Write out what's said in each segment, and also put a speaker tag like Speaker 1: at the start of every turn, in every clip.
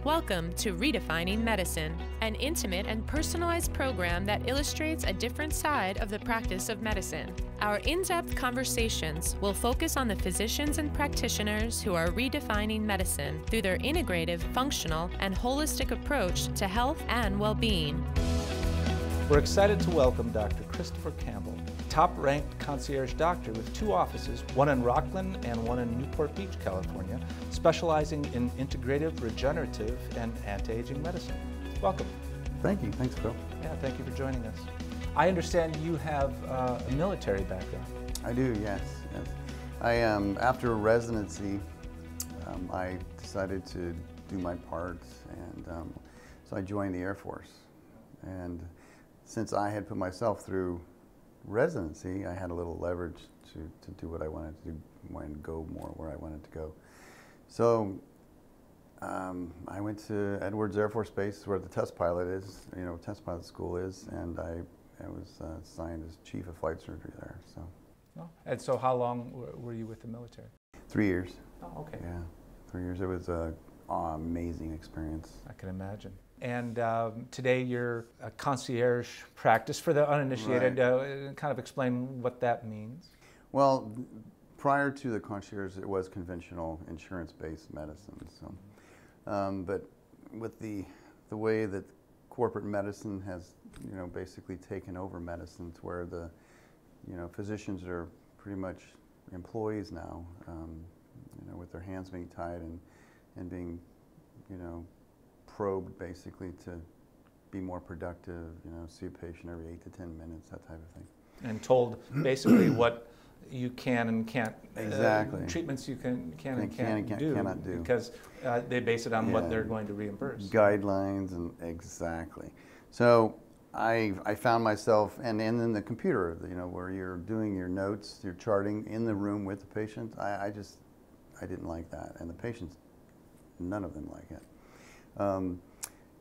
Speaker 1: Welcome to Redefining Medicine, an intimate and personalized program that illustrates a different side of the practice of medicine. Our in-depth conversations will focus on the physicians and practitioners who are redefining medicine through their integrative, functional, and holistic approach to health and well-being.
Speaker 2: We're excited to welcome Dr. Christopher Campbell, top-ranked concierge doctor with 2 offices, one in Rockland and one in Newport Beach, California, specializing in integrative, regenerative, and anti-aging medicine. Welcome.
Speaker 3: Thank you. Thanks, Phil.
Speaker 2: Yeah, thank you for joining us. I understand you have a military background.
Speaker 3: I do, yes. After residency, I decided to do my part, and so I joined the Air Force. And since I had put myself through residency, I had a little leverage to do what I wanted to do and go more where I wanted to go. So I went to Edwards Air Force Base, where the test pilot is, test pilot school is, and I was assigned as chief of flight surgery there. So.
Speaker 2: Oh, and so how long were you with the military?
Speaker 3: 3 years.
Speaker 2: Oh, okay.
Speaker 3: Yeah, 3 years. It was an amazing experience.
Speaker 2: I can imagine. And today you're a concierge practice for the uninitiated. Right. Kind of explain what that means.
Speaker 3: Well, prior to the concierge, it was conventional insurance-based medicine. So, but with the way that corporate medicine has, basically taken over medicine, to where the, physicians are pretty much employees now, with their hands being tied and being, probed basically to be more productive, see a patient every 8 to 10 minutes, that type of thing.
Speaker 2: And told basically what you can and can't,
Speaker 3: exactly.
Speaker 2: Treatments you cannot do, because they base it on what they're going to reimburse.
Speaker 3: Guidelines, and exactly. So I found myself, and in the computer, where you're doing your notes, you're charting in the room with the patient, I didn't like that, and the patients, none of them like it.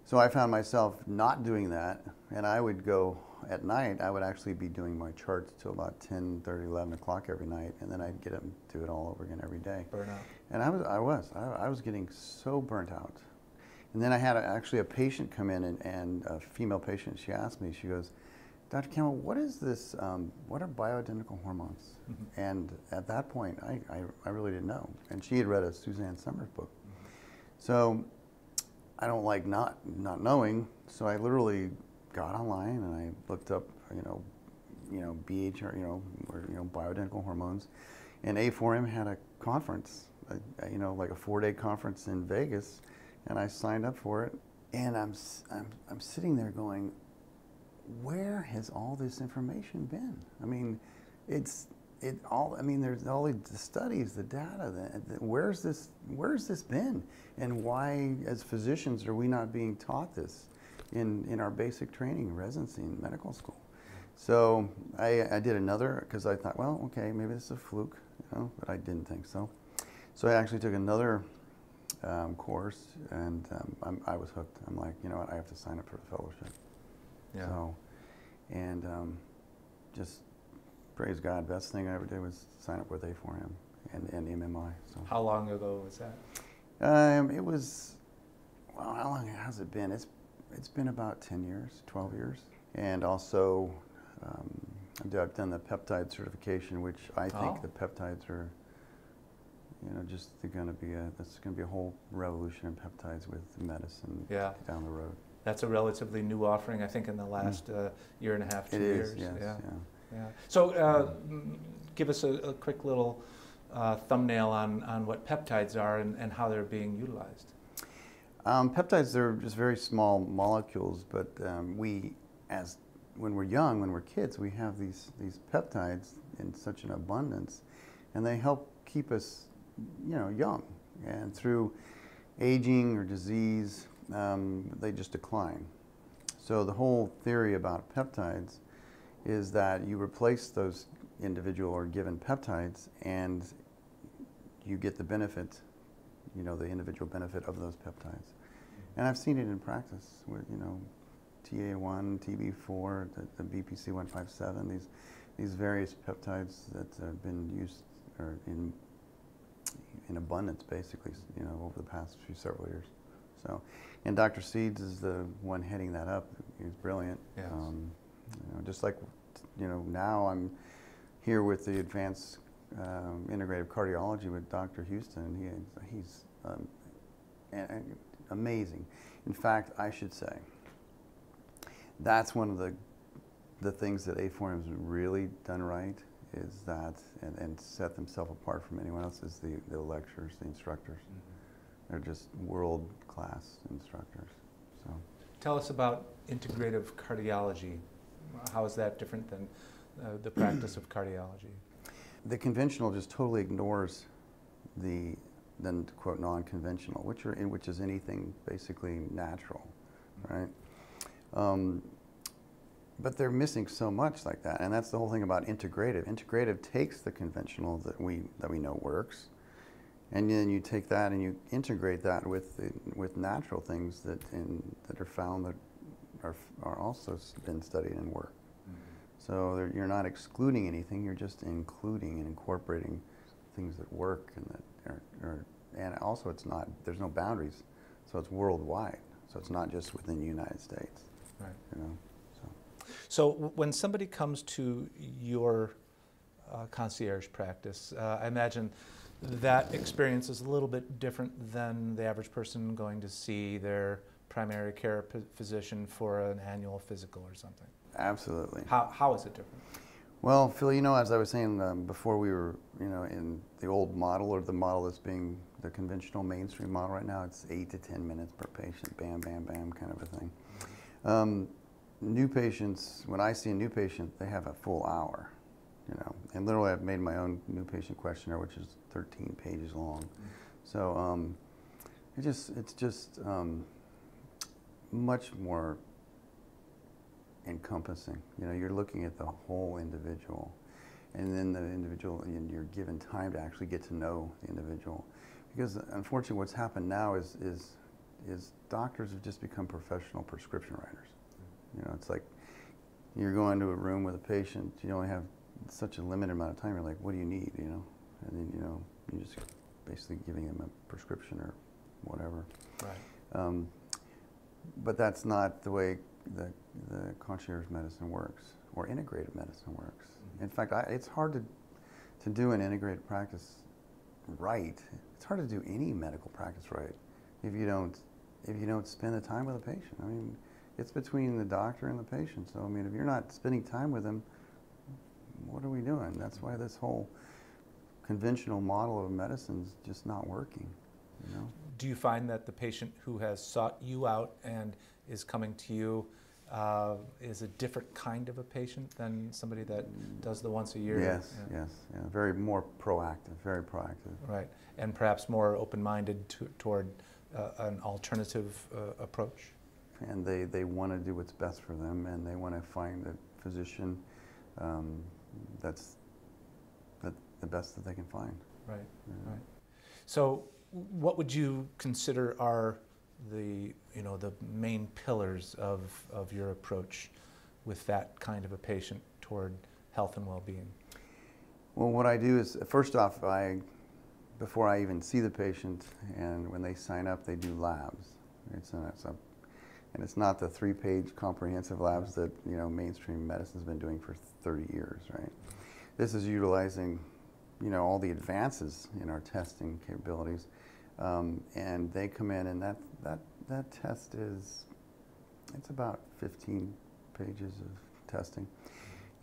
Speaker 3: So I found myself not doing that, and I would go at night. I would actually be doing my charts till about 10:30, 11 o'clock every night, and then I'd get up and do it all over again every day.
Speaker 2: Burnout.
Speaker 3: And I was getting so burnt out. And then I had actually a patient come in, and a female patient. She asked me, she goes, "Dr. Campbell, what is this? What are bioidentical hormones?" Mm-hmm. And at that point, I really didn't know. And she had read a Suzanne Summers book, so I don't like not knowing, so I literally got online and I looked up, BHR, bioidentical hormones, and A4M had a conference, like a 4-day conference in Vegas, and I signed up for it, and I'm sitting there going, where has all this information been? I mean, there's all the studies, the data. Where's this been, and why, as physicians, are we not being taught this in our basic training, residency, in medical school? So I did another, because I thought, well, okay, maybe this is a fluke, but I didn't think so. So I actually took another course, and I was hooked. I'm like, you know what, I have to sign up for the fellowship. Yeah. So, and just. Praise God, best thing I ever did was sign up with A4M and MMI. So.
Speaker 2: How long ago was that?
Speaker 3: It was, well, how long has it been? It's been about 10 years, 12 years. And also, I've done the peptide certification, which I think the peptides are, just they're going to be that's going to be a whole revolution in peptides with medicine down the road.
Speaker 2: That's a relatively new offering, I think, in the last year and a half, 2 years.
Speaker 3: Yes, yeah.
Speaker 2: Yeah. So give us a quick little thumbnail on what peptides are and how they're being utilized.
Speaker 3: Peptides, they're just very small molecules, but when we're young, when we're kids, we have these peptides in such an abundance, and they help keep us, young. And through aging or disease, they just decline. So the whole theory about peptides is that you replace those individual or given peptides, and you get the benefit, the individual benefit of those peptides. And I've seen it in practice with, TA1, TB4, the BPC157, these various peptides that have been used or in abundance, basically, over the past several years. So, and Dr. Seeds is the one heading that up. He's brilliant.
Speaker 2: Yes.
Speaker 3: You know, just like, you know, now I'm here with the advanced integrative cardiology with Dr. Houston. He's amazing. In fact, I should say, that's one of the things that A4M has really done right, is that, and set themselves apart from anyone else, is the lecturers, the instructors. Mm-hmm. They're just world-class instructors. So,
Speaker 2: tell us about integrative cardiology. How is that different than the practice of cardiology?
Speaker 3: The conventional just totally ignores the quote non-conventional, which is anything basically natural, right? But they're missing so much like that, and that's the whole thing about integrative. Integrative takes the conventional that we know works, and then you take that and you integrate that with natural things that are found that are also been studied and work. So you're not excluding anything, you're just including and incorporating things that work and that and also there's no boundaries, so it's worldwide. So it's not just within the United States.
Speaker 2: Right.
Speaker 3: You know.
Speaker 2: So when somebody comes to your concierge practice, I imagine that experience is a little bit different than the average person going to see their primary care physician for an annual physical or something.
Speaker 3: Absolutely.
Speaker 2: How is it different?
Speaker 3: Well, Phil, you know, as I was saying before, we were, you know, in the old model, or the model that's being the conventional mainstream model right now, it's 8 to 10 minutes per patient, bam, bam, bam, kind of a thing. New patients, when I see a new patient, they have a full hour, you know, and literally I've made my own new patient questionnaire, which is 13 pages long. So it's just much more encompassing. You know, you're looking at the whole individual, and then the individual, and you're given time to actually get to know the individual. Because unfortunately what's happened now is doctors have just become professional prescription writers. You know, it's like you're going to a room with a patient, you only have such a limited amount of time, you're like, what do you need, you know? And then, you know, you're just basically giving them a prescription or whatever.
Speaker 2: Right.
Speaker 3: But that's not the way the concierge medicine works, or integrative medicine works. Mm-hmm. In fact, it's hard to do an integrated practice right. It's hard to do any medical practice right if you don't spend the time with a patient. I mean, it's between the doctor and the patient. So, I mean, if you're not spending time with them, what are we doing? That's why this whole conventional model of medicine is just not working, you know?
Speaker 2: Do you find that the patient who has sought you out and is coming to you is a different kind of a patient than somebody that does the once a year?
Speaker 3: Yes, yeah. Yes, yeah. Very more proactive, very proactive.
Speaker 2: Right, and perhaps more open-minded toward an alternative approach.
Speaker 3: And they want to do what's best for them, and they want to find a physician that's the best that they can find.
Speaker 2: Right, right. So what would you consider are the main pillars of your approach with that kind of a patient toward health and well-being?
Speaker 3: Well, what I do is, first off, before I even see the patient, and when they sign up, they do labs. And it's not the 3-page comprehensive labs that, you know, mainstream medicine's been doing for 30 years, right? This is utilizing, you know, all the advances in our testing capabilities, and they come in, and that test it's about 15 pages of testing,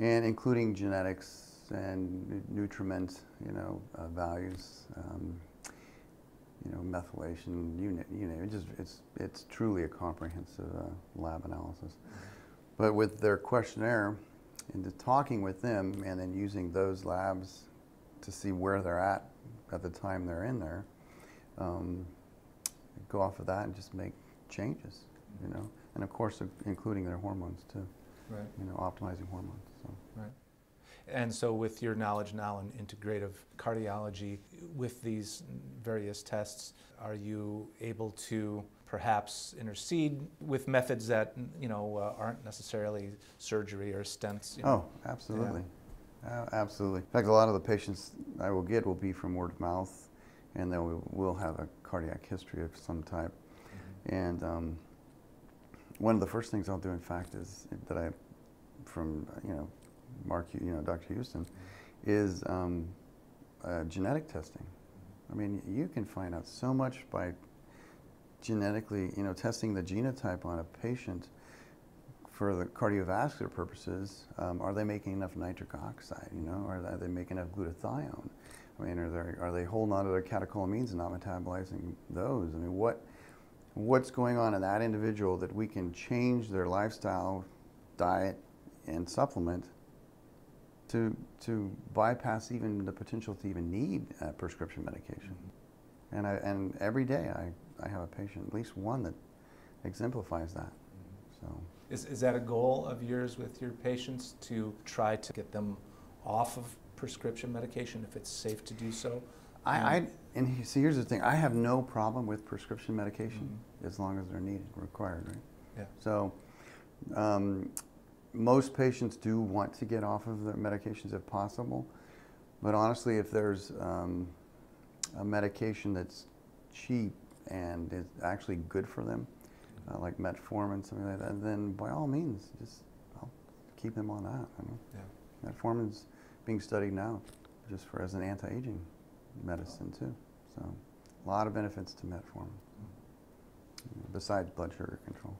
Speaker 3: and including genetics and nutriment, you know, values. You know, methylation, you name it. It's truly a comprehensive lab analysis. But with their questionnaire, and talking with them, and then using those labs to see where they're at the time they're in there, go off of that and just make changes, you know, and of course including their hormones too. Right. You know, optimizing hormones. So.
Speaker 2: Right. And so with your knowledge now in integrative cardiology, with these various tests, are you able to perhaps intercede with methods that, you know, aren't necessarily surgery or stents? You know?
Speaker 3: Oh, absolutely. Yeah. Absolutely. In fact, a lot of the patients I will get will be from word of mouth, and then we'll have a cardiac history of some type. And one of the first things I'll do, in fact, is that from Dr. Houston, is genetic testing. I mean, you can find out so much by genetically, testing the genotype on a patient for the cardiovascular purposes. Are they making enough nitric oxide? Are they making enough glutathione? I mean, are they holding on to their catecholamines and not metabolizing those? I mean, what's going on in that individual that we can change their lifestyle, diet, and supplement to bypass even the potential to even need prescription medication? And every day I have a patient, at least one, that exemplifies that. So
Speaker 2: is that a goal of yours with your patients, to try to get them off of prescription medication if it's safe to do so?
Speaker 3: See, here's the thing. I have no problem with prescription medication as long as they're required, right?
Speaker 2: Yeah.
Speaker 3: So most patients do want to get off of their medications if possible, but honestly, if there's a medication that's cheap and is actually good for them, like metformin, something like that, then by all means, I'll keep them on that. Yeah. Metformin's being studied now, just as an anti-aging medicine too. So a lot of benefits to metformin, besides blood sugar control.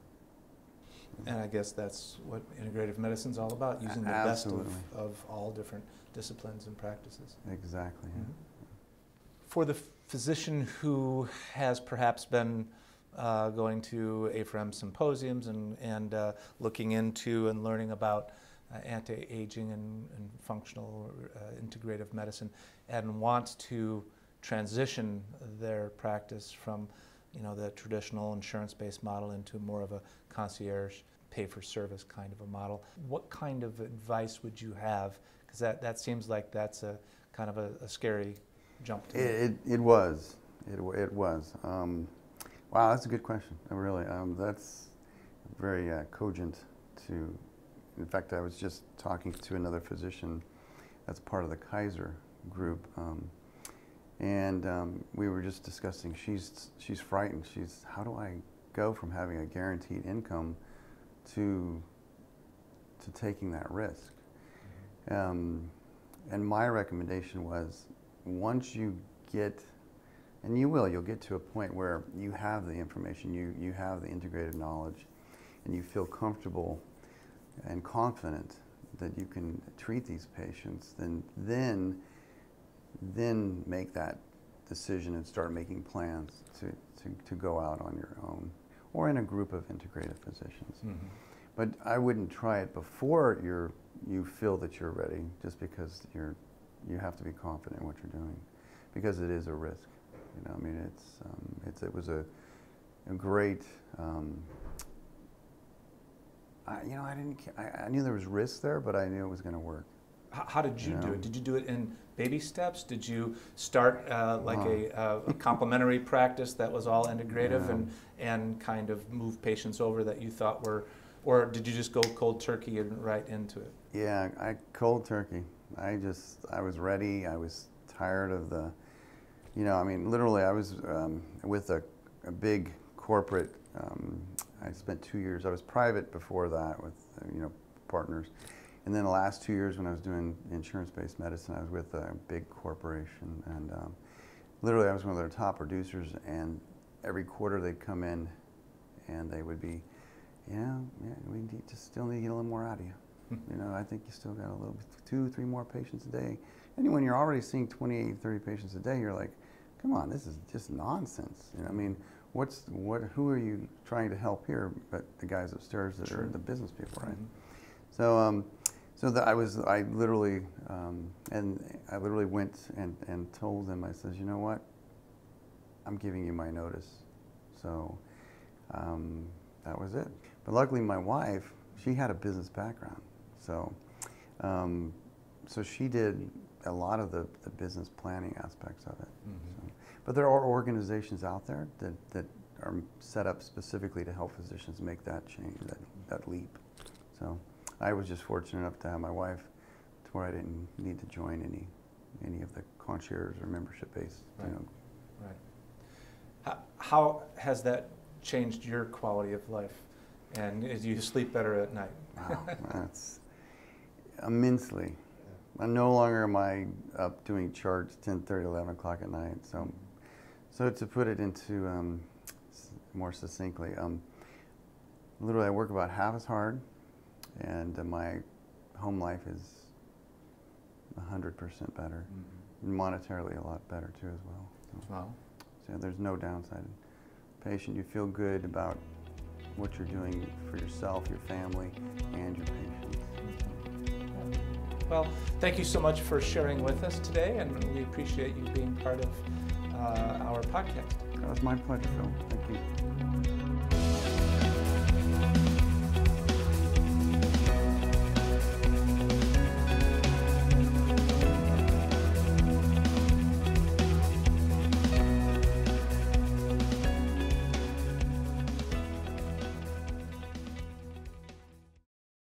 Speaker 2: And I guess that's what integrative medicine's all about, using the best of all different disciplines and practices.
Speaker 3: Exactly. Yeah.
Speaker 2: For the physician who has perhaps been going to AFREM symposiums and looking into and learning about anti-aging and functional integrative medicine, and wants to transition their practice from the traditional insurance-based model into more of a concierge, pay-for-service kind of a model, what kind of advice would you have? Because that seems like that's a kind of a scary jump to
Speaker 3: It was. Wow, that's a good question. Really, that's very cogent to. In fact, I was just talking to another physician that's part of the Kaiser group, and we were just discussing. She's frightened. How do I go from having a guaranteed income to taking that risk? And my recommendation was, once you get, and you'll get to a point where you have the information, you have the integrated knowledge, and you feel comfortable and confident that you can treat these patients, then make that decision and start making plans to go out on your own or in a group of integrative physicians. But I wouldn't try it before you feel that you're ready, just because you have to be confident in what you're doing, because it is a risk. I mean, it was a great. I knew there was risk there, but I knew it was going to work.
Speaker 2: How did you do it? Did you do it in baby steps? Did you start like a complementary practice that was all integrative and kind of move patients over that you thought were, or did you just go cold turkey and right into it?
Speaker 3: Yeah, cold turkey. I was ready. I was tired of the, I mean, literally I was with a big corporate. I spent 2 years. I was private before that with partners, and then the last 2 years when I was doing insurance-based medicine, I was with a big corporation, and literally I was one of their top producers. And every quarter they'd come in, and they would be, we still need to get a little more out of you. I think you still got a little bit, 2, 3 more patients a day. And when you're already seeing 28, 30 patients a day, you're like, come on, this is just nonsense. I mean, who are you trying to help here but the guys upstairs that are the business people, right? So I literally went and told them, I said, you know what, I'm giving you my notice. So that was it. But luckily my wife, she had a business background. So she did a lot of the business planning aspects of it. So, but there are organizations out there that are set up specifically to help physicians make that change, that leap. So I was just fortunate enough to have my wife to where I didn't need to join any of the concierge or membership-based.
Speaker 2: Right. Right. How has that changed your quality of life, and as you sleep better at night?
Speaker 3: Wow, that's immensely. No longer am I up doing charts 10:30, 11 o'clock at night. So to put it into more succinctly, literally I work about half as hard, and my home life is 100% better. Monetarily a lot better too as well.
Speaker 2: Wow.
Speaker 3: So there's no downside. Patient, you feel good about what you're doing for yourself, your family, and your patients.
Speaker 2: Well, thank you so much for sharing with us today, and we appreciate you being part of our podcast.
Speaker 3: That was my pleasure, Phil. Thank you.